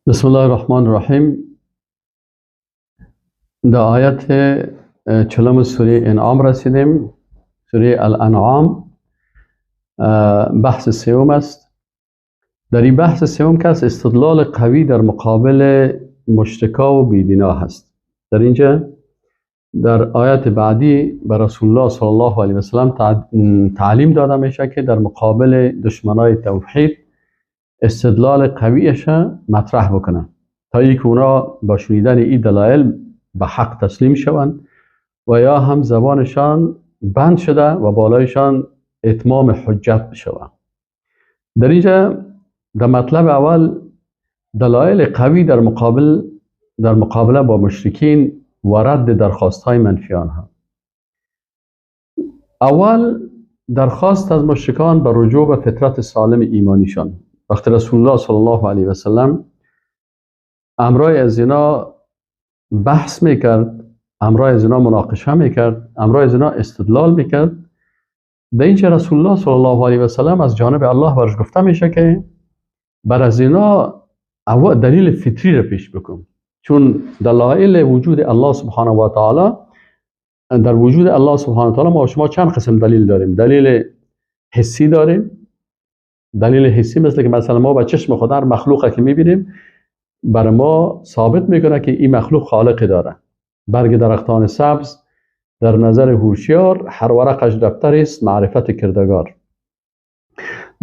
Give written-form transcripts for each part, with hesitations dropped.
بسم الله الرحمن الرحیم. در آیت 40 سوره انعام رسیدیم. سوره الانعام بحث سوم است. در این بحث سوم کس استدلال قوی در مقابل مشرکا و بیدینا هست. در اینجا در آیت بعدی به رسول الله صلی الله علیه و سلم تعلیم داده میشه که در مقابل دشمنای توحید استدلال قویش مطرح بکنن تا اینکه اونا با شنیدن این دلایل به حق تسلیم شوند و یا هم زبانشان بند شده و بالایشان اتمام حجت بشوند. در اینجا در مطلب اول دلایل قوی در مقابله با مشرکین و رد درخواست های منفی آنها. اول درخواست از مشرکان به رجوع به فطرت سالم ایمانیشان. وقتی رسول الله صلی الله علیه و سلم امرای از اینا بحث میکرد، امرای از اینا مناقشه میکرد، امرای از اینا استدلال میکرد، در اینجا رسول الله صلی الله علیه و سلم از جانب الله برش گفته میشه که بر از اینا دلیل فطری را پیش بکن، چون دلایل وجود الله سبحانه و تعالی، در وجود الله سبحانه و تعالی ما و شما چند قسم دلیل داریم. دلیل حسی داریم. دلیل حسی مثل که مثلا ما با چشم خود هر مخلوقی که میبینیم برای ما ثابت میکنه که این مخلوق خالقی داره. برگ درختان سبز در نظر هوشیار هر ورقش دفتر است معرفت کردگار.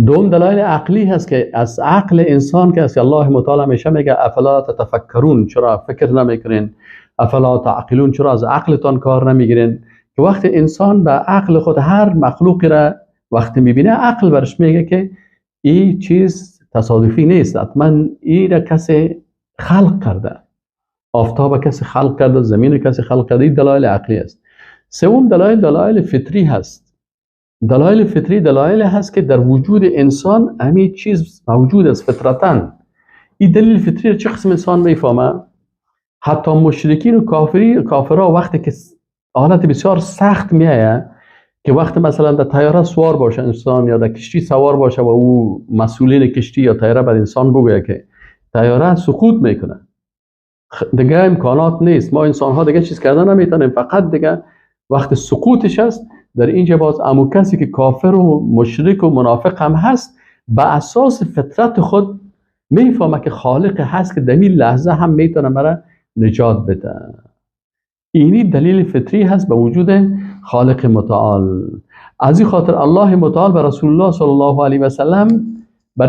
دوم دلایل عقلی هست که از عقل انسان که از الله متعال میشه میگه افلا تتفکرون، چرا فکر نمیکنین؟ افلا تعقلون، چرا از عقلتان کار نمیگیرین؟ که وقتی انسان به عقل خود هر مخلوقی را وقتی میبینه عقل برش میگه که این چیز تصادفی نیست، حتما این را کسی خلق کرده، آفتاب کسی خلق کرده، زمین کسی خلق کرده. این دلایل عقلی است. سوم دلایل فطری هست. دلایل فطری دلایل هست که در وجود انسان همین چیز موجود است فطرتاً. این دلیل فطری را چه قسم انسان میفهمه؟ حتی مشرکین و کافرها وقتی که حالت بسیار سخت میایه که وقتی مثلا در طیاره سوار باشه انسان یا در کشتی سوار باشه و او مسئولین کشتی یا طیاره بر انسان بگویه که طیاره سقوط میکنه، دیگه امکانات نیست، ما انسان ها دیگه چیز کردن نمیتونیم، فقط دیگه وقت سقوطش است. در اینجا باز امو کسی که کافر و مشرک و منافق هم هست به اساس فطرت خود میفهمه که خالق هست که در این لحظه هم میتونه مرا نجات بده. اینی دلیل فطری هست به وجود خالق متعال. از این خاطر الله متعال به رسول الله صلی الله علیه و سلم بر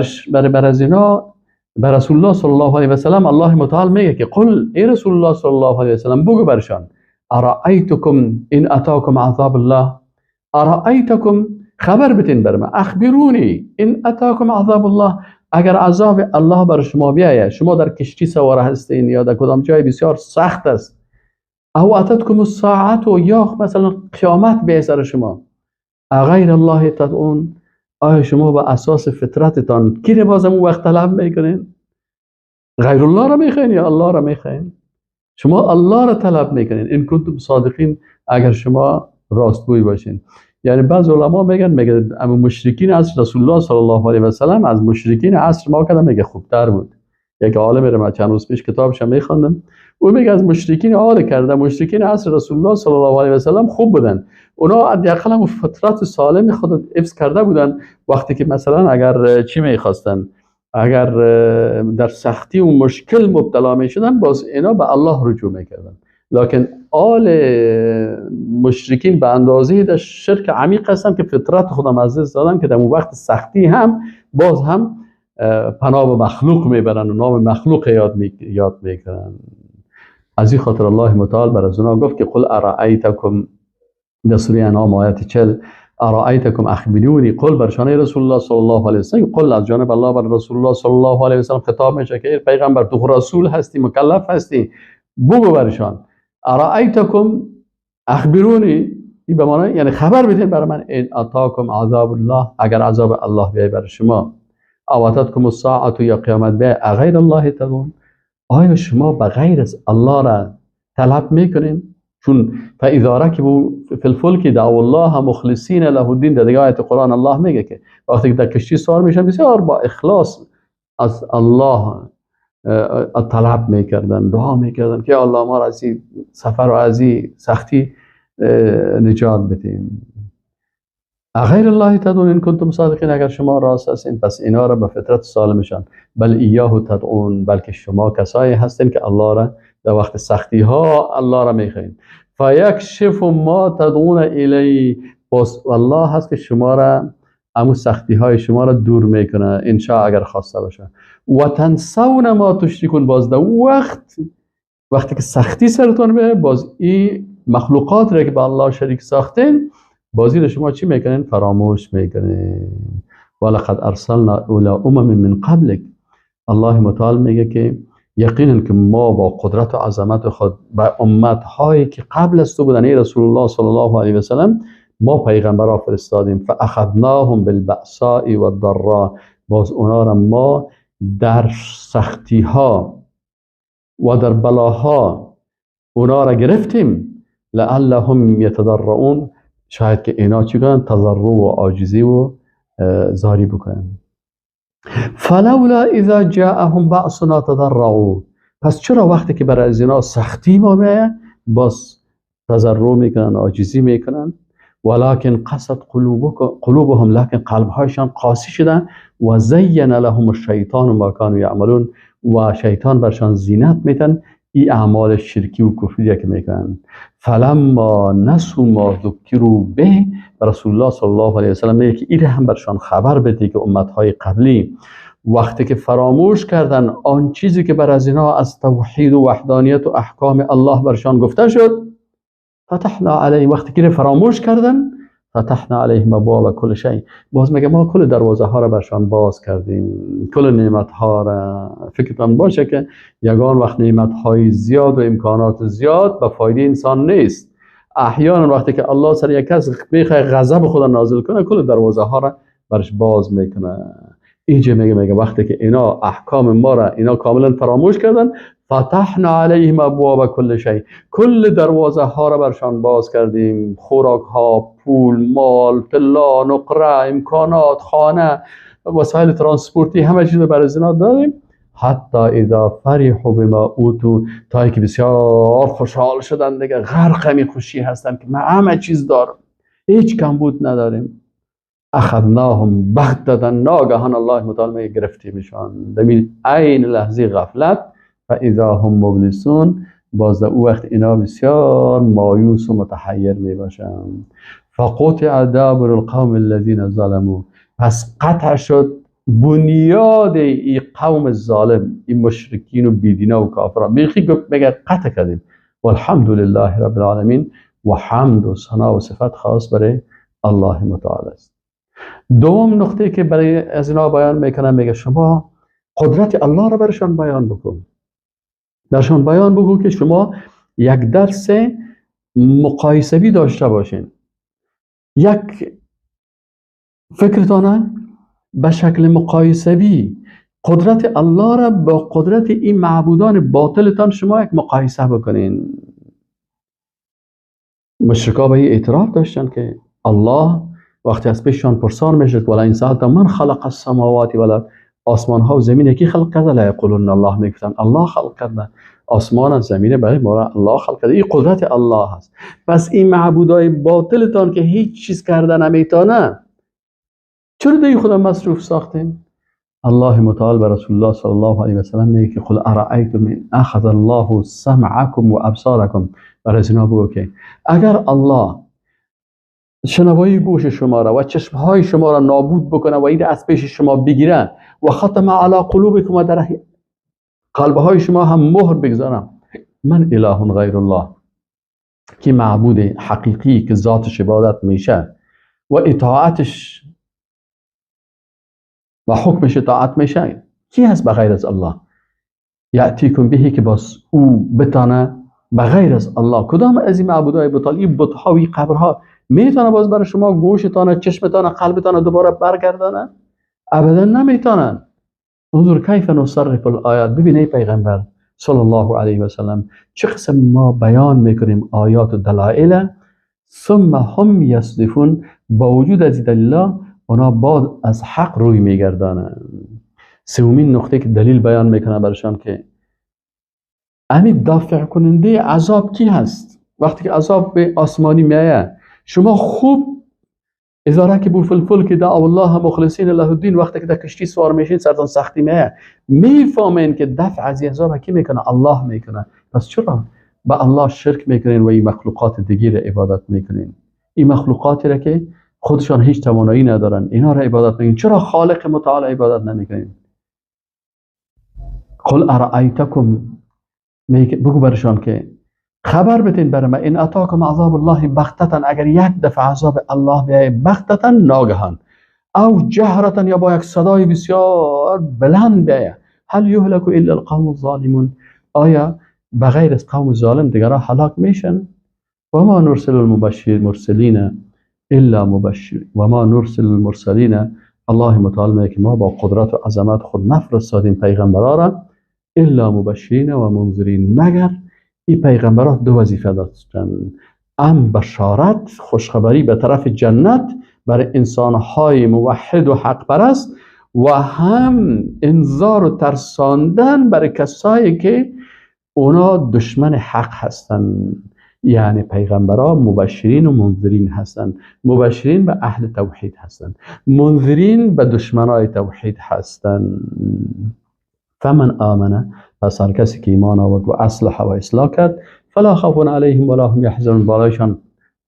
رسول الله صلی الله علیه و سلم الله متعال میگه که قل ای رسول الله صلی الله علیه و سلم بگو برشان ارائیتکم ان اتاکم عذاب الله، ارائیتکم خبر بتین بر من، اخبرونی ان اتاکم عذاب الله، اگر عذاب الله بر شما بیاید، شما در کشتی سوار هستین یا در کدام جای بسیار سخت است، او اتتکم الساعت و یا مثلا قیامت به سر شما، غیر الله تدعون، آیا شما به اساس فطرتتان کی بازم اون وقت طلب میکنین؟ غیر الله را میخواین یا الله را میخواین؟ شما الله را طلب میکنین ان کنتم صادقین، اگر شما راستگوی باشین. یعنی بعض علما میگن اما مشرکین عصر رسول الله صلی الله علیه و سلم از مشرکین عصر ما کدام میگه خوبتر بود. یک عالم رو من چند روز پیش کتابش میخوندم، او میگه از مشرکین عاده کرده، مشرکین عصر رسول الله صلی الله علیه و سلم خوب بودن، اونا حداقل فطرت سالم خود حفظ کرده بودن. وقتی که مثلا اگر چی میخواستن، اگر در سختی و مشکل مبتلا میشدن، باز اینا به الله رجوع میکردن. لکن آل مشرکین به اندازه در شرک عمیق هستن که فطرت خودم از دست دادن که در اون وقت سختی هم باز هم پناه به مخلوق میبرن و نام مخلوق یاد میکنن. از این خاطر الله متعال بر از اونا گفت که قل ارائیتکم، در سوره انعام آیت 40، ارائیتکم اخبرونی، قل برشانه رسول الله صلی الله علیه و سلم، قل از جانب الله بر رسول الله صلی الله علیه و سلم خطاب میشه که پیغمبر تو رسول هستی، مکلف هستی، بگو برشان ارائیتکم اخبرونی، این به معنی یعنی خبر بدین برای من، ان اتاکم عذاب الله، اگر عذاب الله بیاید بر شما، او اتتکم الساعت یا قیامت بیاید، غیر الله تدعون، آیا شما به غیر از الله را طلب میکنین؟ چون فاذا رکبوا فی الفلک دعوا الله مخلصین له الدین، در دیگه آیت قرآن الله میگه که وقتی که در کشتی سوار میشن بسیار با اخلاص از الله طلب میکردن، دعا میکردن که الله ما را از این سفر و از این سختی نجات بدیم. غیر الله تدعون ان کنتم صادقین، اگر شما راست هستین پس اینا را به فطرت سالمشان. بل ایاه تدعون، بلکه شما کسایی هستین که الله را در وقت سختی ها الله را میخواین. فیکشف ما تدعون الی، پس الله هست که شما را امو سختی های شما را دور میکنه ان شاء اگر خواسته باشه. و تنسون ما تشرکون، باز در وقتی که سختی سرتون به باز این مخلوقات را که به الله شریک ساختین بازی رو شما چی میکنین؟ فراموش میکنین. ولقد ارسلنا الى من قبلک، الله متعال میگه که یقینا که ما با قدرت و عظمت خود به امت هایی که قبل از تو بودن ای رسول الله صلی الله علیه و سلم ما پیغمبرا فرستادیم. فاخذناهم بالبأساء والضراء، باز اونا را ما در سختی ها و در بلاها اونا را گرفتیم. لعلهم یتضرعون، شاید که اینا چی کنن؟ تضرع و عاجزی و زاری بکنن. فلولا اذا جاءهم بأسنا تضرعوا، پس چرا وقتی که برای از اینا سختی ما میاد باز تضرع میکنن، عاجزی میکنن؟ ولكن قست قلوبهم، لكن قلبهایشان قاسی شدن. و زین لهم الشیطان ما كانوا یعملون، و شیطان برشان زینت میتن این اعمال شرکی و کفری که میکنن. فلما نسوا ما ذکروا به، رسول الله صلی الله علیه و سلم میگه که این هم برشان خبر بده که امتهای قبلی وقتی که فراموش کردن آن چیزی که بر از اینا از توحید و وحدانیت و احکام الله برشان گفته شد، فتحنا علیهم، وقتی که فراموش کردن فتحنا علیهم ابواب کل شیء، باز میگه ما کل دروازه ها را برشان باز کردیم، کل نعمت ها را. فکرتان باشه که یگان وقت نعمت های زیاد و امکانات زیاد به فایده انسان نیست. احیانا وقتی که الله سر یک کس میخواد غضب خدا نازل کنه کل دروازه ها را برش باز میکنه. اینجا میگه وقتی که اینا احکام ما را اینا کاملا فراموش کردن، فتحنا علیهم ابواب کل شیء، کل دروازه ها را برشان باز کردیم، خوراک ها، پول، مال، طلا، نقره، امکانات، خانه، وسایل ترانسپورتی، همه چیز بر اینا دادیم. حتی اذا فرحوا بما اوتوا، تا اینکه بسیار خوشحال شدن دیگه، غرق می خوشی هستن که ما همه چیز داریم، هیچ کمبود نداریم. اخذناهم بغتة، ناگهان الله متعال گرفتیمشان در عین لحظه غفلت. فاذا هم مبلسون، باز او وقت اینا بسیار مایوس و متحیر می باشند. فقطع دابر القوم الذين ظلموا، پس قطع شد بنیاد این قوم ظالم، این مشرکین و بیدینا و کافران. میگه قطع کردیم. والحمد لله رب العالمین، و حمد و ثنا و صفت خاص برای الله متعال است. دوم نقطه که برای از اینا بیان میکنم، میگه شما قدرت الله را برشان بیان بکن، درشان بیان بگو که شما یک درس مقایسوی داشته باشین. یک فکرتانه به شکل مقایسوی قدرت الله را با قدرت این معبودان باطلتان شما یک مقایسه بکنین. مشرکا به این اعتراف داشتن که الله وقتی از پیششان پرسان میشد ولا این سالت من خلق السماوات ولا، آسمان ها و زمین یکی خلق کرده؟ لا یقولون الله، میگفتن الله خلق کرده، آسمان و زمین برای ما الله خلق کرده. این قدرت الله هست. پس این معبودای باطلتان که هیچ چیز کرده نمیتونه، چرا دیگه خدا مصروف ساختین؟ الله متعال بر رسول الله صلی الله علیه و سلم میگه که قل ارائیتم ان اخذ الله سمعکم و ابصارکم، برای اینا بگو که اگر الله شنوایی گوش شما را و چشمهای شما را نابود بکنه و این از پیش شما بگیره و ختم علی قلوبکم، و در قلبهای شما هم مهر بگذارم، من اله غیر الله، که معبود حقیقی که ذاتش عبادت میشه و اطاعتش و حکمش اطاعت میشه، کی هست بغیر از الله؟ یأتیکم بهی، که باز او بتانه بغیر از الله. کدام از این معبودهای بطال، این بتها و این قبرها میتونه باز برای شما گوشتانه، چشمتانه، قلبتانه دوباره برگردانه؟ ابدا نمیتونن. انظر کیف نصرف الآیات، ببینید پیغمبر صلی الله علیه و سلم چه قسم ما بیان میکنیم آیات و دلائل، ثم هم یصدفون، با وجود از دلیل اونا بعد از حق روی میگردانن. سومین نقطه که دلیل بیان میکنه برشان که همین دافع کننده عذاب کی هست؟ وقتی که عذاب به آسمانی میایه شما خوب اذا رکبوا فی الفلک دعوا الله مخلصین له الدین، وقتی که در کشتی سوار میشین سرتان سختی میایه میفهمین که دفع از عذاب کی میکنه؟ الله میکنه. پس چرا به الله شرک میکنین و این مخلوقات دیگه را عبادت میکنین؟ این مخلوقاتی را که خودشان هیچ توانایی ندارن اینا را عبادت میکنین، چرا خالق متعال عبادت نمیکنین؟ قل ارائیتکم، بگو برشان که خبر بدین برای من این اتاکم عذاب الله بغتة، اگر یک دفعه عذاب الله بیاید بغتة ناگهان، او جهرة یا با یک صدای بسیار بلند بیاید، هل یهلک الا القوم الظالمون، آیا بغیر از قوم ظالم دیگرها هلاک میشن؟ و ما نرسل المرسلین الا مبشر و ما نرسل المرسلین، الله متعال میگه که ما با قدرت و عظمت خود نفرستادیم پیغمبرا را الا مبشرین و منذرین، مگر این پیغمبرات دو وظیفه داشتن، هم بشارت خوشخبری به طرف جنت برای انسانهای موحد و حق پرست و هم انذار و ترساندن برای کسایی که اونا دشمن حق هستن. یعنی پیغمبرها مبشرین و منذرین هستن، مبشرین به اهل توحید هستن، منذرین به دشمنای توحید هستن. فمن آمنه، پس هر کسی که ایمان آورد و اصلح و اصلاح کرد، فلا خوف علیهم ولا هم یحزنون، بالایشان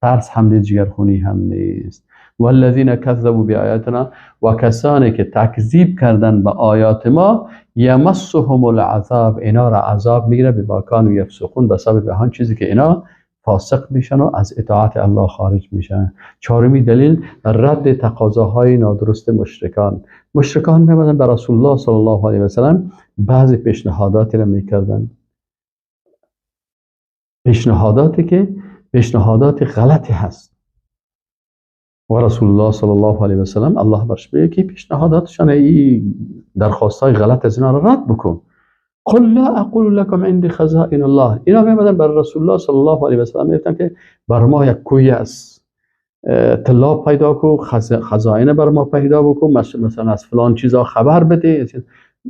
ترس هم نیست جگرخونی هم نیست. والذین کذبوا بآیاتنا، و کسانی که تکذیب کردن به آیات ما، یمسهم العذاب، اینا را عذاب میگیره بما کانوا یفسقون، به سبب هان چیزی که اینا فاسق میشن و از اطاعت الله خارج میشن. چهارمی دلیل رد تقاضاهای نادرست مشرکان. مشرکان میمدن به رسول الله صلی الله علیه و سلم بعضی پیشنهاداتی را میکردن، پیشنهاداتی که پیشنهادات غلطی هست و رسول الله صلی الله علیه و سلم الله برش میگه که پیشنهاداتشان این درخواستای غلط از اینا را رد بکن. قل لا اقول لكم عندي خزائن الله، اینا میمدن بر رسول الله صلی الله علیه و سلم میگفتن که بر ما یک کوی است، طلا پیدا کو، خزائن بر ما پیدا بکن، مثلا از فلان چیزا خبر بده.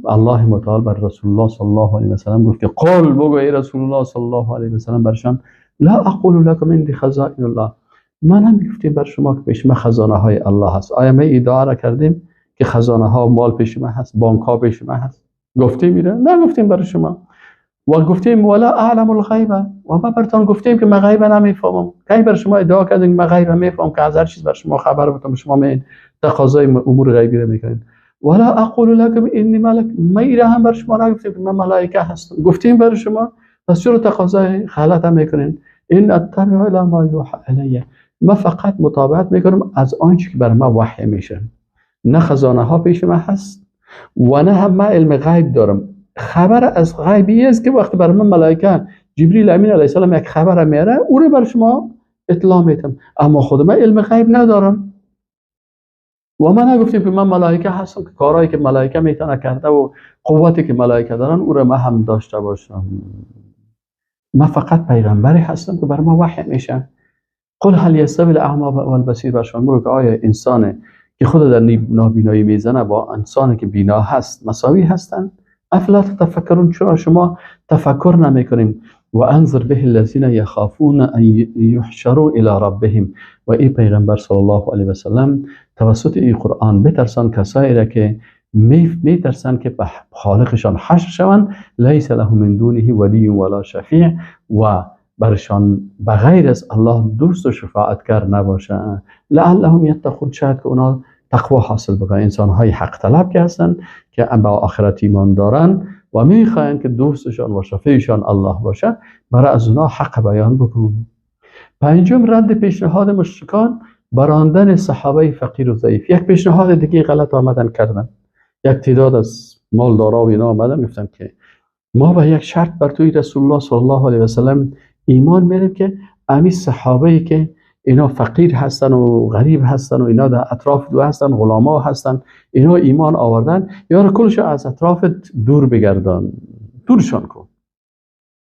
الله متعال بر رسول الله صلی الله علیه و سلم گفت که قل، بگو ای رسول الله صلی الله علیه و سلم برشان، لا اقول لكم عندي خزائن الله، ما نمیگفتیم بر شما که پیش ما خزانه های الله هست. آیا ما ادعا را کردیم که خزانه ها مال پیش ما هست، بانک ها پیش ما هست؟ گفتیم میره؟ نگفتیم برای شما. و گفتیم ولا اعلم الغیب، و ما براتون گفتیم که من غیب نمیفهمم. کی بر شما ادعا کردین من غیب میفهمم که از هر چیز بر شما خبر بدم، شما می تقاضای امور غیبی رو میکنین. ولا اقول لكم انی ملک، میره هم بر شما نگفتیم که من ملائکه هستم، گفتیم برای شما. پس چرا تقاضای غلط میکنین؟ این اتبع الی ما یوحى الی، ما فقط مطابقت میکنم از آنچه که بر ما وحی میشه. نه خزانه ها پیش ما هست و نه هم ما علم غیب دارم. خبر از غیبی است که وقتی بر من ملائکه جبریل امین علیه السلام یک خبر میاره او رو بر شما اطلاع میدم، اما خود من علم غیب ندارم. و من نگفتیم که من ملائکه هستم که کارهایی که ملائکه میتونه کرده و قوتی که ملائکه دارن او رو من هم داشته باشم. من فقط پیغمبری هستم که بر ما وحی میشه. قل هل یستوی الاعمی والبصیر، برشان بگو که آیا انسان که خود در نابینایی میزنه با انسانی که بینا هست مساوی هستن؟ افلا تتفکرون، چرا شما تفکر نمیکنین؟ و انذر به الذین یخافون ان یحشروا الی ربهم، و ای پیغمبر صلی الله علیه و سلم توسط این قرآن بترسان کسایی را که میترسن که به خالقشان حشر شوند، لیس له من دونه ولی ولا شفیع، و برشان بغیر از الله دوست و شفاعتگر نباشه. لعلهم یتقون، شاید که اونا تقوا حاصل بکنن. انسان های حق طلب که هستن که با آخرت ایمان دارن و میخواین که دوستشان و شفیعشان الله باشه، برای از اونا حق بیان بکن. پنجم رد پیشنهاد مشرکان، براندن صحابه فقیر و ضعیف. یک پیشنهاد دیگه غلط آمدن کردن. یک تعداد از مالدارا و اینا آمدن گفتن که ما به یک شرط بر توی رسول الله صلی الله علیه و سلم ایمان میاریم که امی صحابه‌ای که اینا فقیر هستن و غریب هستن و اینا در اطراف دو هستن، غلاما هستن، اینا ایمان آوردن، یا را کلش از اطراف دور بگردان، دورشان کن،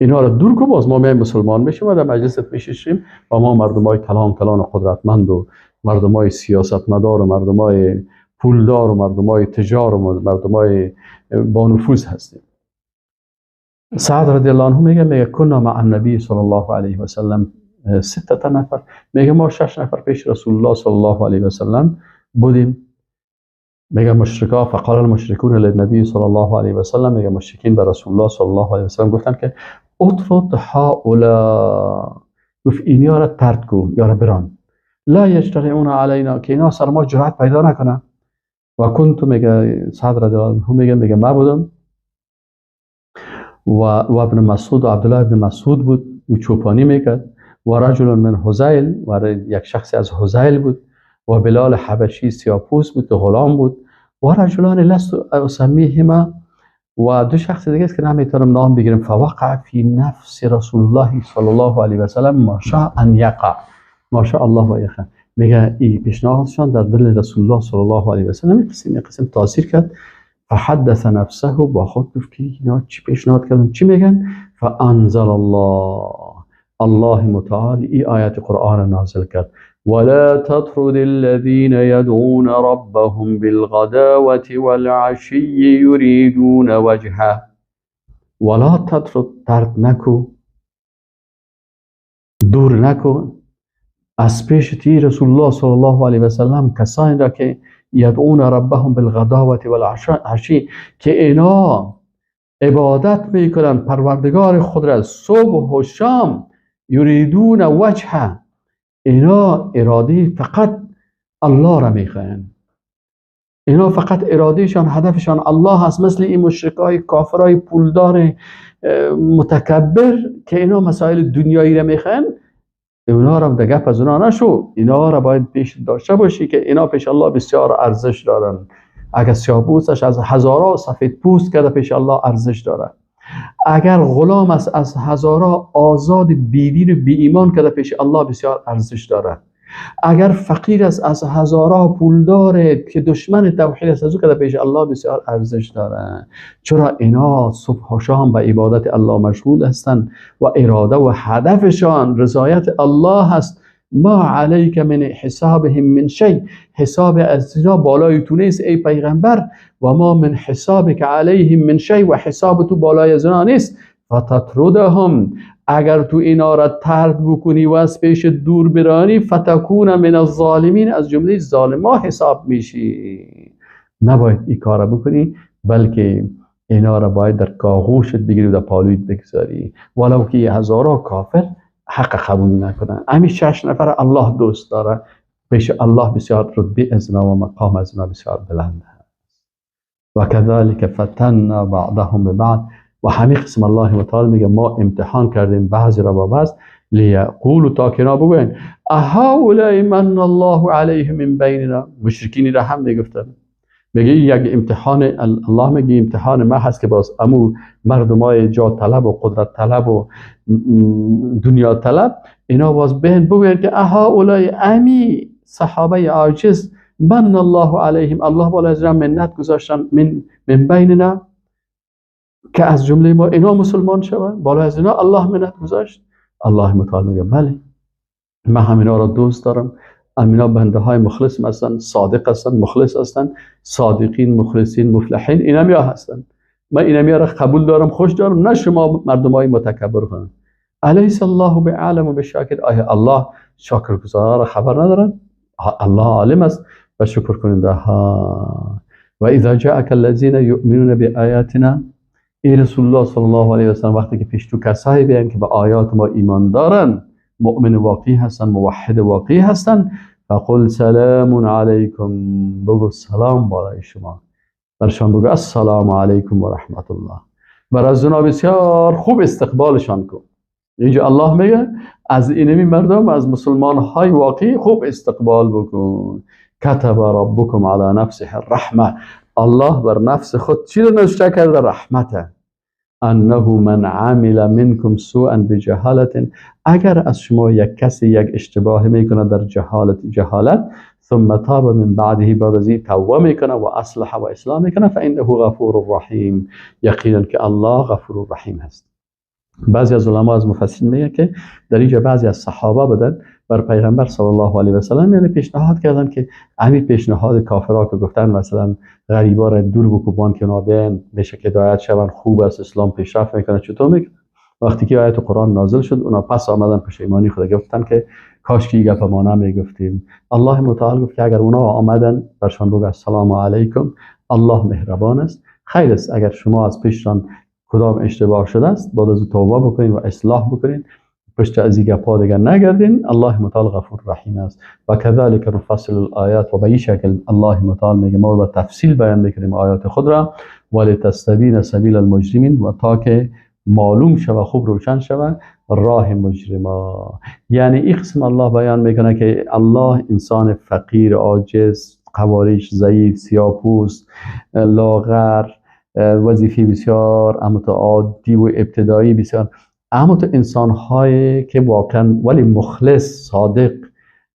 اینا را دور کن، باز ما میایم مسلمان میشیم و در مجلست میشیم و ما مردمای کلان و قدرتمند و مردمای سیاستمدار و مردمای پولدار و مردمای تجار و مردمای با نفوذ هستیم. سعد رضی الله عنه میگه کنا مع النبی صلی الله علیه و سلم 6 نفر، میگه ما 6 نفر پیش رسول الله صلی الله علیه و سلم بودیم. میگه مشرکا فقال المشركون للنبي صلی الله علیه و سلم، میگه مشرکین به رسول الله صلی الله علیه و سلم گفتن که اطرد هؤلاء، گفت اینیا را ترد کو یا را بران، لا یجترئون علینا، که اینا سر ما جرأت پیدا نکنن. و کنت، میگه سعد رضی الله عنه میگه ما بودم و ابن مسعود و عبدالله ابن مسعود بود و چوپانی میکرد و رجل من حذیل و یک شخصی از حذیل بود و بلال حبشی سیاپوس بود و غلام بود و رجلان لست اسمیهما و دو شخص دیگه است که نمیتونم نام بگیرم. فوقع فی نفس رسول الله صلی الله علیه و سلم ما شاء ان یقع، ما شاء الله و یقع. میگه این پیشنهادشان در دل رسول الله صلی الله علیه و سلم این قسم تاثیر کرد. فحدث نفسه، با خود گفت که اینا چی پیشنهاد کردن، چی میگن؟ فانزل الله متعال این آیت قرآن نازل کرد: ولا تطرد الذين يدعون ربهم بالغداوة والعشي يريدون وجهه. ولا تطرد، ترد نکو، دور نکو از پیش تی رسول الله صلی الله علیه و سلم کسانی را که یدعون ربهم بالغداوة والعشی، که اینا عبادت میکنن پروردگار خود را صبح و شام. یریدون وجهه، اینا اراده فقط الله را میخواین، اینا فقط ارادهشان هدفشان الله هست. مثل این مشرکای کافرای پولدار متکبر که اینا مسائل دنیایی را میخواین، اینا را در گپ از اونا نشو، اینا را باید پیش داشته باشی که اینا پیش الله بسیار ارزش دارن. اگر سیاه‌پوستش از هزارا سفید پوست کرده پیش الله ارزش داره، اگر غلام است از هزارا آزاد بیدین و بی ایمان کرده پیش الله بسیار ارزش داره، اگر فقیر است از هزارا پولداره که دشمن توحید است از او کرده پیش الله بسیار ارزش داره. چرا اینا صبح و شام به عبادت الله مشغول هستند و اراده و هدفشان رضایت الله هست. ما علیک من حسابهم من شیء، حساب از اینا بالای تو نیست ای پیغمبر، و ما من حسابک علیهم من شیء، و حساب تو بالای از اینا نیست. فتطردهم، اگر تو اینا را طرد بکنی و از پیش دور برانی، فتکون من الظالمین، از جمله ظالما حساب میشی. نباید این کار بکنی، بلکه اینا را باید در کاغوشت بگیری و در پالویت بگذاری، ولو که هزارا کافر حق قبول نکنن. همین 6 نفر الله دوست داره، پیش الله بسیار رتبه از و مقام از بسیار بلند است. و کذالک فتنا بعضهم ببعض، و همین قسم الله تعالی میگه ما امتحان کردیم بعضی را با بعض، لیقولوا، تا که اینا بگوین اهؤلاء من الله علیهم من بیننا. مشرکین را هم میگفتن، میگه یک امتحان، الله میگه امتحان ما هست که باز امو مردمای جا طلب و قدرت طلب و دنیا طلب، اینا باز بین بگوین که اهؤلاء، امی صحابه عاجز، من الله علیهم، الله بالا از منت گذاشتن من بیننا، که از جمله ما اینا مسلمان شوند، بالا از اینا الله منت گذاشت. الله متعال میگه بله، من همینا را دوست دارم، همینا بنده های مخلص هستن، صادق هستن، مخلص هستن، صادقین، مخلصین، مفلحین، اینمیا هستن. من اینمیا را قبول دارم، خوش دارم، نه شما مردم های متکبر کنن. الیس الله بعالم و بشاکر، آیا الله شاکرگزارا را خبر ندارن؟ الله عالم است و شکر کننده ها. و اذا جاءك الذين يؤمنون بآياتنا، ای رسول الله صلی الله علیه و سلم، وقتی که پیش تو کسایی بیان که به آیات ما ایمان دارن، مؤمن واقعی هستن، موحد واقعی هستن، فقل سلام علیکم، بگو سلام برای شما، برشان بگو السلام علیکم و رحمت الله، بر از اونا بسیار خوب استقبالشان کن. اینجا الله میگه از اینمی مردم، از مسلمان های واقعی خوب استقبال بکن. کتب ربکم علی نفسه الرحمه، الله بر نفس خود چی رو نوشته کرده؟ رحمته. انه من عمل منکم سوءا بجهالت، اگر از شما یک کسی یک اشتباه میکنه در جهالت، ثم تاب من بعده، بعد از این توبه میکنه و اصلح و اصلاح میکنه، فانه غفور رحیم، یقینا که الله غفور رحیم هست. بعضی از علما از مفسرین میگه که در اینجا بعضی از صحابه بودن بر پیغمبر صلی الله علیه و سلم یعنی پیشنهاد کردن که همین پیشنهاد کافرها که گفتن مثلا غریبا را دور بکوبان که نابین بشه که هدایت شون، خوب است، اسلام پیشرفت میکنه، چطور میکنه؟ وقتی که آیت قرآن نازل شد اونا پس آمدن پشیمانی خود گفتن که کاش که گپ ما نمیگفتیم. الله متعال گفت که اگر اونا آمدن برشان بگو السلام علیکم، الله مهربان است، خیر است اگر شما از پیشتان کدام اشتباه شده است بعد از توبه بکنین و اصلاح بکنین، پشت از این گپا دیگر نگردین. الله متعال غفور رحیم است. و كذلك نفصل الآیات، و به این شکل الله متعال میگه ما با تفصیل بیان میکنیم آیات خود را، ولتستبین سبیل المجرمین، و تا که معلوم شود، خوب روشن شود راه مجرما. یعنی این قسم الله بیان میکنه که الله انسان فقیر، عاجز، قوارش، ضعیف، سیاه‌پوست، لاغر، وظیفه بسیار عادی و ابتدایی بسیار، اما تو انسان‌هایی که واقعا ولی مخلص، صادق،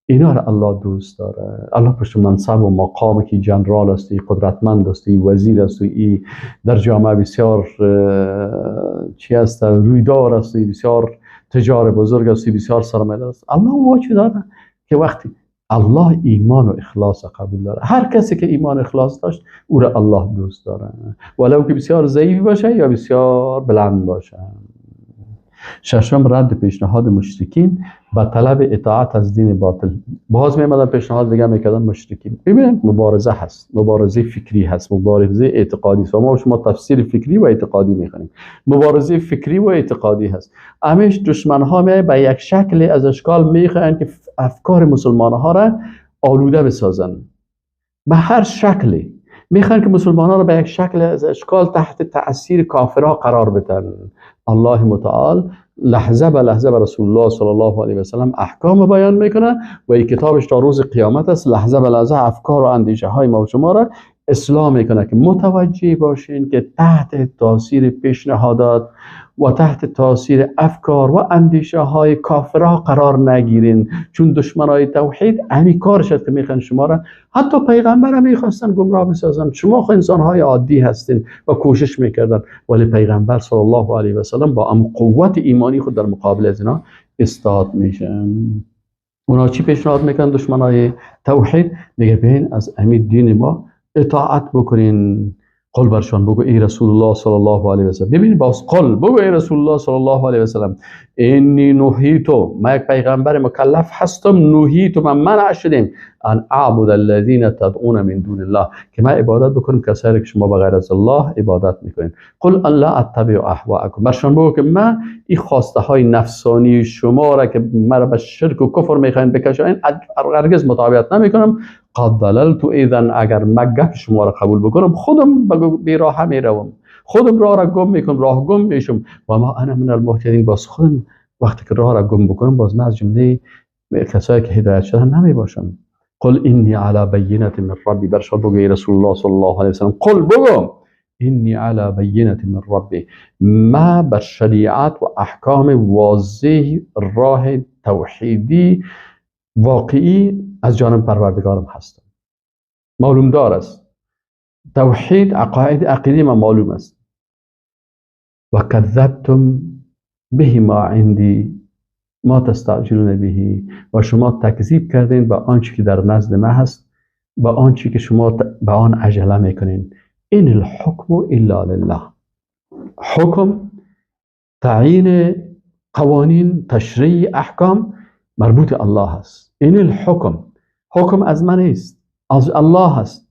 اینا را الله دوست داره. الله پشت منصب و مقامی که جنرال هستی، قدرتمند هستی، وزیر هستی، در جامعه بسیار چی هست، رویدار هستی، بسیار تجار بزرگ هستی، بسیار سرمایه است، الله واجب داره که وقتی الله ایمان و اخلاص قبول داره. هر کسی که ایمان و اخلاص داشت او را الله دوست داره، ولو که بسیار ضعیف باشه یا بسیار بلند باشه. ششم، رد پیشنهاد مشرکین و طلب اطاعت از دین باطل. باز میامدن پیشنهاد دیگه میکردن مشرکین. ببینید مبارزه هست، مبارزه فکری هست، مبارزه اعتقادی است. و ما شما تفسیر فکری و اعتقادی میخونیم. مبارزه فکری و اعتقادی هست. همیش دشمن ها به یک شکل از اشکال میخوان که افکار مسلمان ها را آلوده بسازن، به هر شکلی میخوان که مسلمان ها را به یک شکل از اشکال تحت تأثیر کافرها قرار بدن. الله متعال لحظه به لحظه به رسول الله صلی الله علیه و سلم احکام بیان میکنه و این کتابش تا روز قیامت است. لحظه به لحظه افکار و اندیشه های ما و شما را اصلاح میکنه که متوجه باشین که تحت تاثیر پیشنهادات و تحت تاثیر افکار و اندیشه های کافرها قرار نگیرین، چون دشمنای توحید همین کارش است که میخوان شما را، حتی پیغمبر هم میخواستن گمراه بسازن. شما خود انسان های عادی هستین و کوشش میکردن، ولی پیغمبر صلی الله علیه و سلم با قوت ایمانی خود در مقابل از اینا استاد میشه. اونا چی پیشنهاد میکنن دشمنای توحید؟ میگه ببین از امید دین ما اطاعت بکنین. قل برشان بگو ای رسول الله صلی الله علیه و سلم، ببین باز قل بگو ای رسول الله صلی الله علیه و سلم، انی نهیتو، ما یک پیغمبر مکلف هستم، نهیتو، من منع شدیم ان اعبد الذین تدعون من دون الله، که من عبادت بکنم کسایی که شما بغیر از الله عبادت میکنین. قل ان لا اتبع اهواءکم، برشان بگو که من این خواسته های نفسانی شما را که مرا به شرک و کفر میخواین بکشین هرگز مطابقت نمیکنم. قد ضللت اذا، اگر من گپ شما را قبول بکنم خودم به راه میروم، خودم راه را گم میکنم، راه گم میشم. و ما انا من المهتدین، باز خودم وقتی که راه را گم بکنم باز من از جمله کسایی که هدایت شدن نمی باشم. قل انی علی بینة من ربی، برشان بگو ای رسول الله صلی الله علیه و سلم، قل بگو انی علی بینة من ربی، ما بر شریعت و احکام واضح راه توحیدی واقعی از جانب پروردگارم هستم. معلوم دار است توحید، عقیده ما معلوم است. و کذبتم به ما عندی ما تستعجلون به، و شما تکذیب کردین به آنچه که در نزد ما هست، به آنچه که شما به آن عجله میکنین. این الحکم الا لله، حکم، تعیین قوانین، تشریع، احکام مربوط الله است. این الحکم، حکم از من نیست، از الله هست.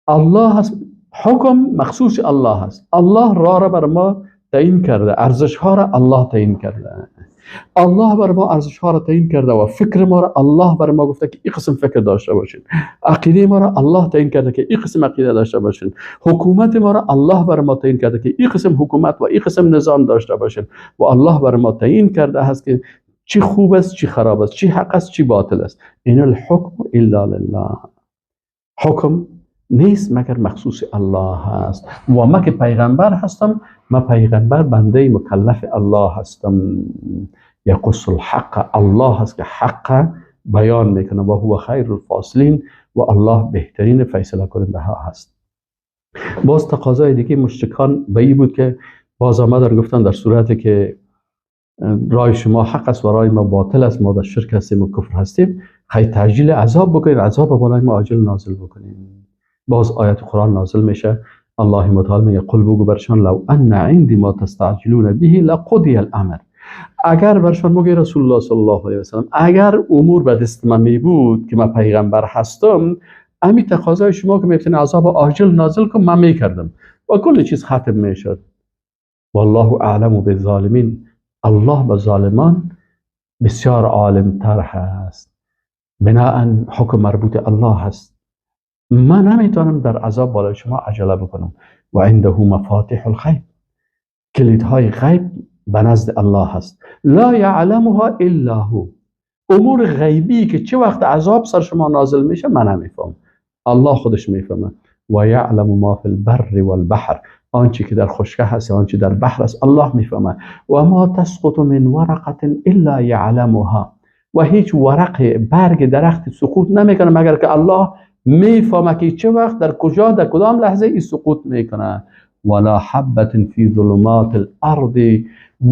الله هست، حکم مخصوص الله هست. الله راه را بر ما تعیین کرده، ارزش ها را الله تعیین کرده. الله بر ما ارزش ها را تعیین کرده و فکر ما را الله بر ما گفته که این قسم فکر داشته باشین. عقیده ما را الله تعیین کرده که این قسم عقیده داشته باشین. حکومت ما را الله بر ما تعیین کرده که این قسم حکومت و این قسم نظام داشته باشین. و الله بر ما تعیین کرده هست که چی خوب است، چی خراب است، چی حق است، چی باطل است. این الحکم الا لله، حکم نیست مگر مخصوص الله هست. و ما که پیغمبر هستم، ما پیغمبر بنده مکلف الله هستم. یقص الحق، الله هست که حق بیان میکنه و هو خیر الفاصلین، و الله بهترین فیصله کننده ها هست. باز تقاضای دیگه مشرکان به این بود که باز آمدن گفتن در صورتی که رای شما حق است و رای ما باطل است، ما در شرک هستیم و کفر هستیم، خیلی تعجیل عذاب بکنید، عذاب بالای ما عاجل نازل بکنید. باز آیت قرآن نازل میشه، الله متعال میگه قل بگو برشان لو ان عندی ما تستعجلون به لقضی الامر. اگر برشان میگه رسول الله صلی الله علیه و سلم، اگر امور به دست من می بود که من پیغمبر هستم، امی تقاضای شما که میتونه عذاب عاجل نازل کنم من میکردم و کل چیز ختم میشد. والله اعلم بالظالمین، الله به ظالمان بسیار عالم تر هست. بناء حکم مربوط الله هست. من نمیتونم در عذاب بالای شما عجله بکنم. و عنده مفاتيح الغیب، کلیدهای غیب به نزد الله هست. لا یعلمها الا هو، امور غیبی که چه وقت عذاب سر شما نازل میشه من نمیفهم، الله خودش میفهمه. و یعلم ما فی البر والبحر، آنچه که در خشکی هست آنچه در بحر است الله میفهمه. و ما تسقط من ورقه الا یعلمها، و هیچ ورق برگ درخت سقوط نمیکنه مگر که الله میفهمه که چه وقت در کجا در کدام لحظه این سقوط میکنه. ولا حبة فی ظلمات الارض،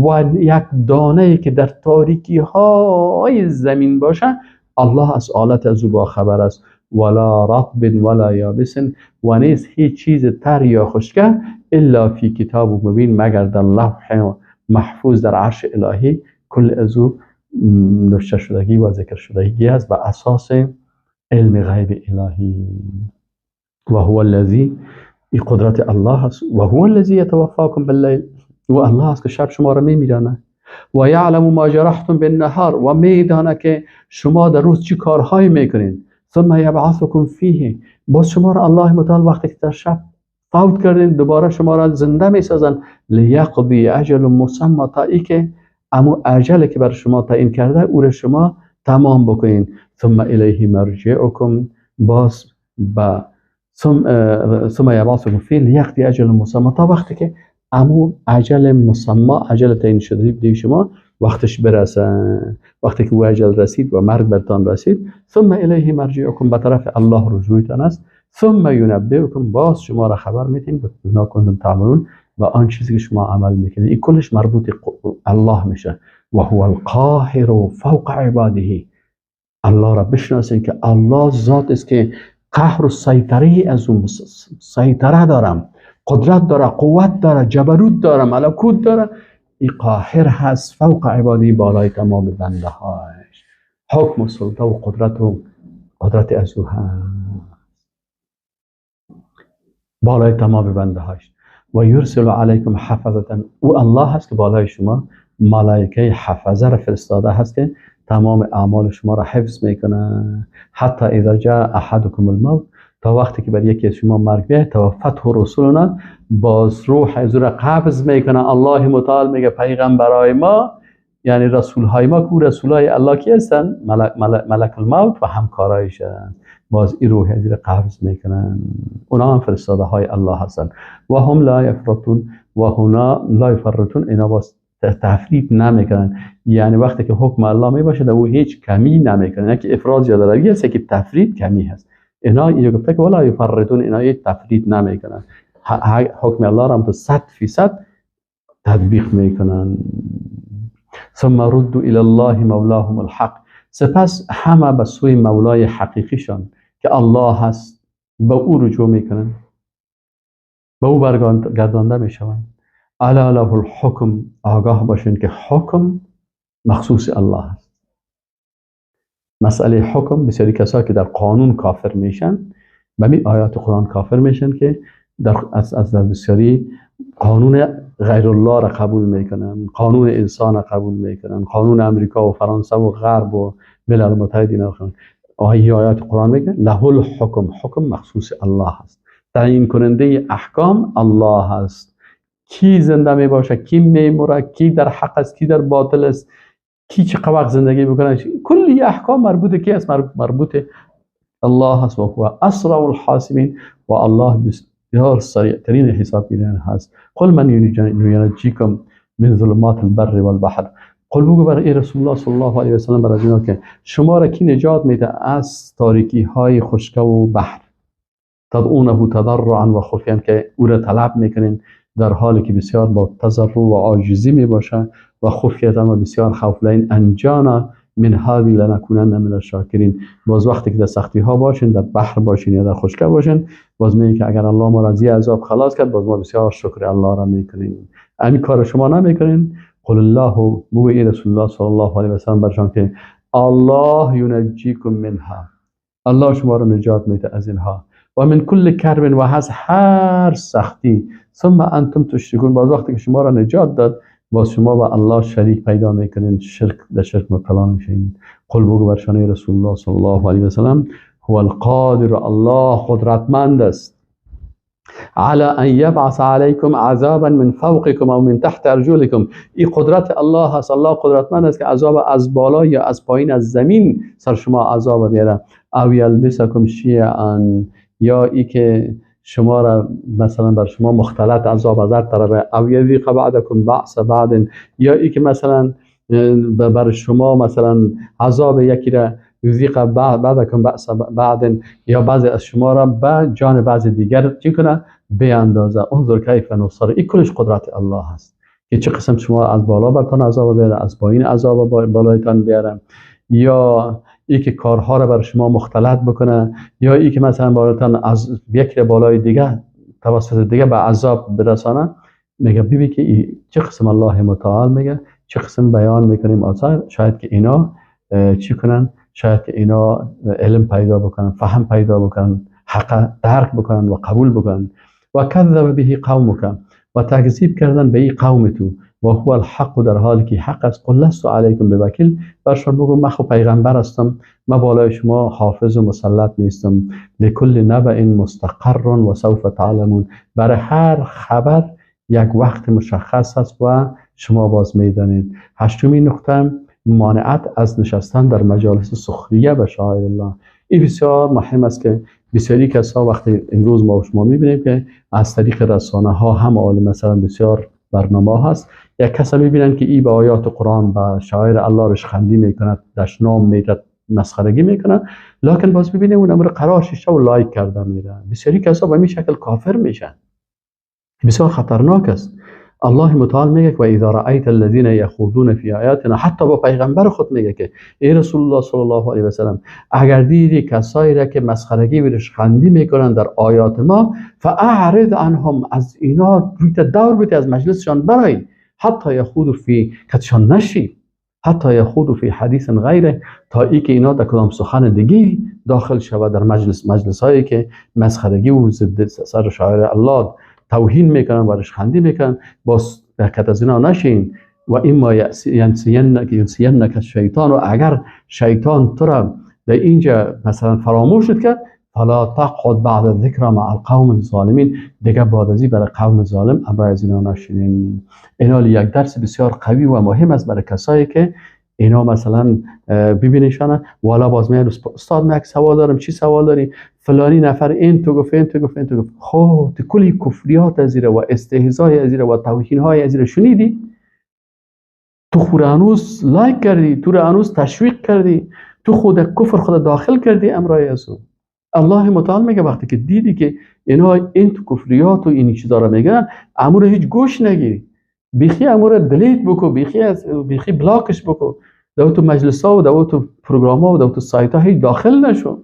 و یک دانه که در تاریکی های زمین باشه الله از حالت از او با خبر است. ولا رطب ولا یابس، و نیست هیچ چیز تر یا خشکه الا فی کتاب مبین، مگر در لوح محفوظ در عرش الهی کل از او نوشته شدگی و ذکر شدگی است بر اساس علم غیب الهی. و هو الذی، این قدرت الله است. و هو الذی یتوفاکم باللیل، و الله است که شب شما را میمیرانه. و یعلم ما جرحتم بالنهار، و میدانه که شما در روز چی کارهایی میکنین. ثم یبعثکم فیه، باز شما را الله متعال وقتی که در شب فوت کردین دوباره شما را زنده میسازن. لیقضی اجل مسمى، تا ای که امو اجلی که بر شما تعیین کرده او را شما تمام بکنین. ثم الیه مرجعکم، باز با ثم یبعثکم فیه لیقضی اجل مسمى، تا وقتی که امو اجل مسمى، اجل تعیین شده دیگه شما وقتش برسه. وقتی که او اجل رسید و مرگ برتان رسید، ثم الیه مرجعکم، به طرف الله رجوعتان است. ثم ینبئکم، باز شما را خبر میدیم بما کنتم تعملون، و آن چیزی که شما عمل میکنید. این کلش مربوط الله میشه. و هو القاهر فوق عباده، الله را بشناسید که الله ذات است که قهر و سیطره از اون سیطره دارم، قدرت داره، قوت داره، جبروت داره، ملکوت داره. این قاهر هست فوق عبادی، بالای تمام بنده هاش. حکم و سلطه و قدرت از او هست بالای تمام بنده هاش. و یرسل علیکم حفظه، او الله هست که بالای شما ملائکه حفظه را فرستاده هست که تمام اعمال شما را حفظ میکنه. حتی اذا جاء احدکم الموت، تا وقتی که بر یکی از شما مرگ بیاید، توفته رسولنا، باز روح از او را قبض میکنه. الله متعال میگه پیغمبرای ما یعنی رسول های ما که رسولای الله کی هستن؟ ملک الموت و همکارایشن. باز این روح از او را قبض میکنن، اونا هم فرستاده های الله هستن. و هم لا یفرطون، و هنا لا یفرطون، اینا باز تفریط نمیکنن. یعنی وقتی که حکم الله میباشه در او هیچ کمی نمیکنن، نه که افراط زیاده روی است که تفریط کمی هست. اینا اینو گفته که ولا یفرطون، اینا هیچ تفریط نمیکنن، حکم الله را هم تو 100% تطبیق میکنن. ثم ردوا الی الله مولاهم الحق، سپس همه به سوی مولای حقیقیشان که الله هست به او رجوع میکنن، به او برگردانده میشوند. الا له الحکم، آگاه باشین که حکم مخصوص الله هست. مسئله حکم، بسیاری کسایی که در قانون کافر میشن به می آیات قرآن کافر میشن که از بسیاری قانون غیر الله را قبول میکنن، قانون انسان را قبول میکنن، قانون امریکا و فرانسه و غرب و ملل متحد اینا رو. آیات قرآن میگه له الحکم، حکم مخصوص الله هست، تعیین کننده احکام الله هست. کی زنده می باشه، کی میموره، کی در حق است، کی در باطل است، کی چه وقت زندگی بکنه، کلی احکام مربوط کی است؟ مربوط الله هست. و هو اسرع الحاسبین، و الله بسیار سریع ترین حساب گیران هست. قل من ینجیکم من ظلمات البر والبحر، قل بگو برای رسول الله صلی الله علیه و سلم برای اینا که شما را کی نجات میده از تاریکی های خشک و بحر. تدعونه تضرعا و خفیا، که او را طلب میکنین در حالی که بسیار با تضرع و عاجزی می باشه و خفیت اما بسیار خوف. لئن انجانا من هذه لنکونن من الشاکرین. باز وقتی که در سختی ها باشین، در بحر باشین یا در خشکی باشین، باز میگه که اگر الله ما را از این عذاب خلاص کرد، باز ما بسیار شکر الله را میکنیم. همین کار شما نمیکنین؟ قل الله، بگوی رسول الله صلی الله علیه و سلم برشان که الله ینجیکم منها، الله شما را نجات میده از اینها، و من کل کرب، و از هر سختی، ثم انتم تشرکون. باز وقتی که شما را نجات داد، باز شما با الله شریک پیدا میکنین، در شرک مبتلا میشین. قل بگو برشان رسول الله صلی الله علیه و سلم هو القادر، الله قدرتمند است، على ان یبعث علیکم عذابا من فوقکم او من تحت ارجلکم. این قدرت الله هست. الله قدرتمند است که عذاب از بالا یا از پایین از زمین سر شما عذاب بیاره. او یلبسکم شیعا، یا ای که شما را مثلا بر شما مختلط عذاب از هر طرف. او یذیق بعدکم بعض بعد، یا ای که مثلا بر شما مثلا عذاب یکی را یذیق بعدکم بعض بعد، یا بعضی از شما را به جان بعض دیگر چی کنه؟ بیاندازه. انظر کیف نصر. این کلش قدرت الله هست که چه قسم شما از بالا برتان عذاب بیاره، از پایین عذاب بالایتان بیاره، یا ای که کارها را بر شما مختلط بکنه، یا ای که مثلا بالاتان از یک بالای دیگه توسط دیگه به عذاب برسانه. میگه ببین که چه قسم الله متعال میگه، چه قسم بیان میکنیم آثار. شاید که اینا چی کنن؟ شاید که اینا علم پیدا بکنن، فهم پیدا بکنن، حق درک بکنن و قبول بکنن. و کذب به قومک، و تکذیب کردن به این قوم تو، و هو الحق، در حالی که حق است. قل لست علیکم بوکیل، برشان بگو من خب پیغمبر هستم، من بالای شما حافظ و مسلط نیستم. لکل نبأ مستقر و سوف تعلمون، برای هر خبر یک وقت مشخص است و شما باز میدانید. هشتمین نقطه، مانعت از نشستن در مجالس سخریه به شاعر الله. این بسیار مهم است که بسیاری کسا وقتی امروز ما و شما میبینیم که از طریق رسانه ها هم عالم مثلا بسیار برنامه هست، یک کسی میبینن که ای با آیات قرآن و شاعر الله رشخندی میکند، دشنام میدد، مسخرگی میکنه، لکن باز ببینیم اون امر قرار شیشه و لایک کرده میره. بسیاری کسا به این شکل کافر میشن. بسیار خطرناک است. الله متعال میگه که و اذا رأیت الذین یخوضون فی آیاتنا، حتی با پیغمبر خود میگه که ای رسول الله صلی الله علیه و سلم، اگر دیدی کسایی را که مسخرگی و رشخندی میکنن در آیات ما، فاعرض عنهم، از اینا رویت دور بده، از مجلسشان برای، حتی یخوضوا فی، کتشان نشی، حتی یخوضوا فی حدیث غیره، تا ای که اینا در کدام سخن دیگه داخل شود در مجلسایی که مسخرگی و ضد سر شاعر الله توهین میکنن و رشخندی میکنن. باز کت از اینا نشین. و اما ینسینک شیطان، و اگر شیطان تو را در اینجا مثلا فراموش کرد، فلا تقعد بعد الذکر مع القوم الظالمین، دیگه بعد از این برای قوم ظالم امر از اینا نشینین. اینا یک درس بسیار قوی و مهم است برای کسایی که اینا مثلا ببینیشانه. والا باز میاد استاد من یک سوال دارم. چی سوال داری؟ فلانی نفر این تو گفت، این تو گفت، این تو گفت. خب تو کلی کفریات از و استهزای از و توهین های از شنیدی؟ تو خود هنوز لایک کردی، تو را هنوز تشویق کردی، تو خود کفر خود داخل کردی امرای ازو. الله متعال میگه وقتی که دیدی که اینا این تو کفریات و این چیزا را میگن، امور هیچ گوش نگیری، بیخی امور دلیت بکو، بیخی بلاکش بکو، در تو مجلس ها و در تو پروگرام ها و در تو سایت ها هیچ داخل نشو.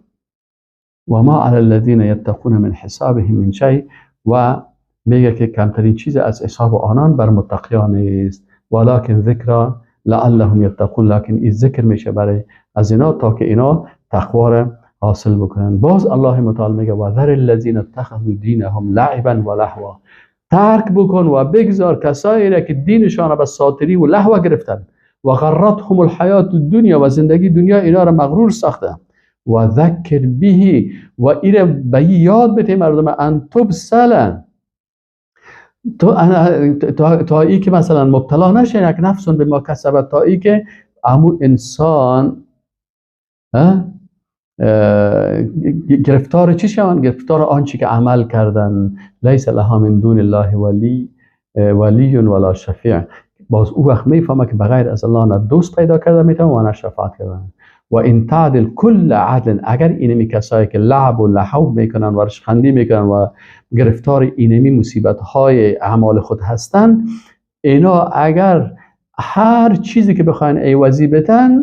و ما علی الذین یتقون من حسابهم من شیء، و میگه که کمترین چیز از حساب آنان بر متقیان است. ولکن ذکر لعلهم یتقون، لکن این ذکر میشه برای از اینا تا که اینا تقوا را حاصل بکنن. باز الله متعال میگه و ذر الذین اتخذوا دینهم لعبا و لهوا، ترک بکن و بگذار کسایی را که دینشان را به ساتری و لهو گرفتن، و غرتهم الحیات الدنیا، و زندگی دنیا اینا را مغرور ساخته، و ذکر به، و ایره به یاد بده مردم، ان تبسل، تا ای که مثلا مبتلا نشه یک نفس به ما کسبت، تا ای که امو انسان گرفتار چی شون؟ گرفتار آنچه که عمل کردن. لیس لها من دون الله ولی ولا شفیع. باز او وقت میفهمه که بغیر از الله نه دوست پیدا کرده میتونه و نه شفاعت کردن. و این تعدل کل عدل، اگر اینمی کسایی که لعب و لحو میکنن و رشخندی میکنن و گرفتار اینمی مصیبت های اعمال خود هستن، اینا اگر هر چیزی که بخواین ایوازی بتن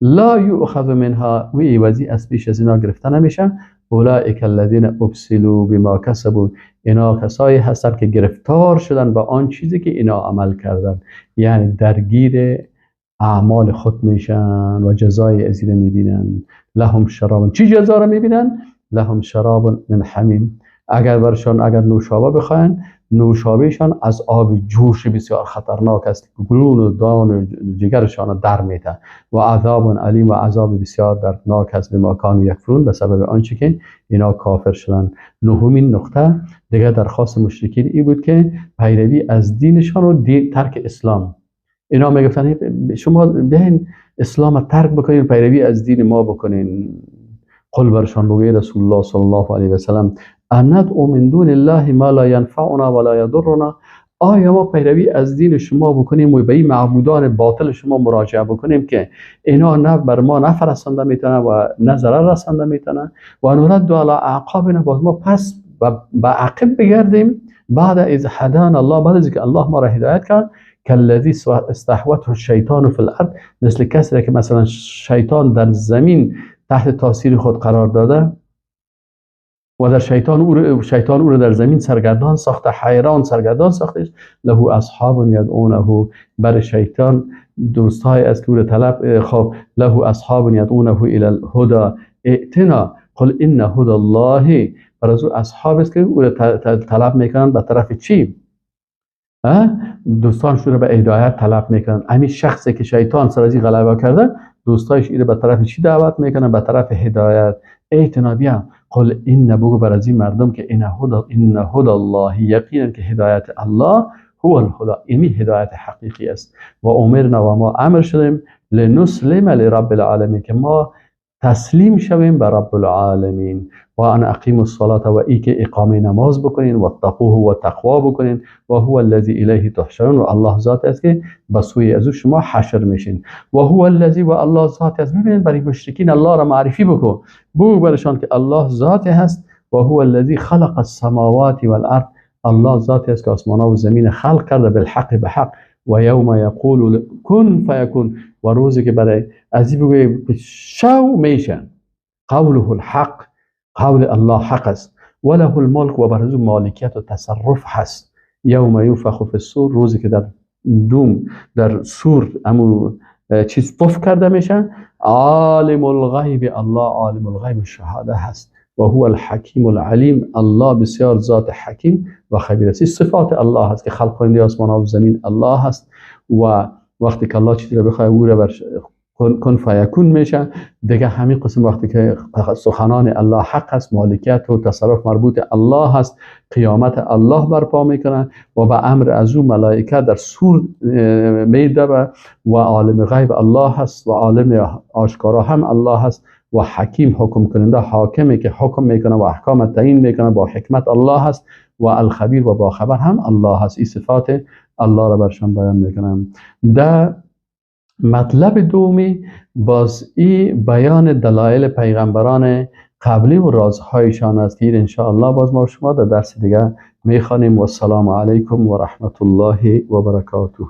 لا یؤخذ منها، و ایوازی از پیش از اینا گرفته نمیشه. اولئک الذین ابسلوا بما کسبوا، اینا کسایی هستن که گرفتار شدن با آن چیزی که اینا عمل کردن، یعنی درگیر اعمال خود میشن و جزای از این میبینن. لهم شراب، چی جزا رو میبینن؟ لهم شراب من حمیم، اگر نوشابه بخواین، نوشابهشان از آب جوش بسیار خطرناک است، گلون و دان و جگرشان در میته. و عذاب علیم، و عذاب بسیار دردناک است به مکان یکفرون، به سبب آنچه که اینا کافر شدن. نهمین نقطه دیگه درخواست مشرکین این بود که پیروی از دینشان و ترک اسلام. اینا میگفتن شما بیاین اسلام ترک بکنین، پیروی از دین ما بکنین. قل برشان بگوی رسول الله صلی الله علیه و سلم اندعو من دون الله ما لا ينفعنا ولا يضرنا، آیا ما پیروی از دین شما بکنیم و به این معبودان باطل شما مراجعه بکنیم که اینا نه بر ما نفع رسانده میتونه و نه ضرر رسانده میتونه، و نرد علی اعقابنا، باز ما پس به عقب بگردیم بعد از هدانا الله، بعد از که الله ما را هدایت کرد. کالذی استحوته الشیطان فی الارض، مثل کسی که مثلا شیطان در زمین تحت تاثیر خود قرار داده و در شیطان او را در زمین سرگردان ساخته، حیران سرگردان ساخته. له اصحاب یدعونه، بر شیطان دوستای از که او را طلب خواب. له اصحاب یدعونه الی الهدى ائتنا قل ان هدى الله، بر از او اصحاب است که او را طلب میکنن به طرف چی؟ دوستانش رو به هدایت طلب میکنن. همین شخصی که شیطان سر ازی غلبه کرده، دوستایش اینو به طرف چی دعوت میکنن؟ به طرف هدایت. ائتنا بیا، قل این، بگو بر از این مردم که ان هدى الله، یقینا که هدایت الله هو الهدى، این هدایت حقیقی است. و امرنا، و ما امر شدیم لنسلم لرب العالمین، که ما تسلیم شویم به رب العالمین. و ان اقیموا الصلاه، و ای که اقامه نماز بکنین، و اتقوه، و تقوا بکنین. و هو الذی الیه تحشرون، و الله ذات است که به سوی از او شما حشر میشین. و هو الذی، و الله ذات است. ببینید برای مشرکین الله را معرفی بکن، بگو برشان که الله ذات هست. و هو الذی خلق السماوات والارض، الله ذات است که آسمان و زمین خلق کرده بالحق، به حق. و یوم یقول کن فیکون، و روزی که برای ازی بگوی شو میشن. قوله الحق، قول الله حق است. وله الملک، و برای مالکیت و تصرف هست. یوم ینفخ فی الصور، روزی که در سور امو چیز پف کرده میشن. عالم الغیب، الله عالم الغیب شهاده هست. و هو الحکیم العلیم، الله بسیار ذات حکیم و خبیر است. صفات الله هست که خلق کننده آسمان و زمین الله هست. و وقتی که الله چیزی رو بخواد او رو کن فیکون میشه دیگه. همین قسم وقتی که سخنان الله حق است، مالکیت و تصرف مربوط الله هست، قیامت الله برپا میکنه و به امر از او ملائکه در سور میده و عالم غیب الله هست و عالم آشکارا هم الله هست. و حکیم، حکم کننده، حاکمی که حکم میکنه و احکام تعیین میکنه، با حکمت الله هست. و الخبیر، و با خبر هم الله هست. این صفات الله را برشان بیان میکنم. در مطلب دومی باز این بیان دلایل پیغمبران قبلی و رازهایشان است که ان شاء الله باز ما شما در درس دیگه میخوانیم. و السلام علیکم و رحمت الله و برکاته.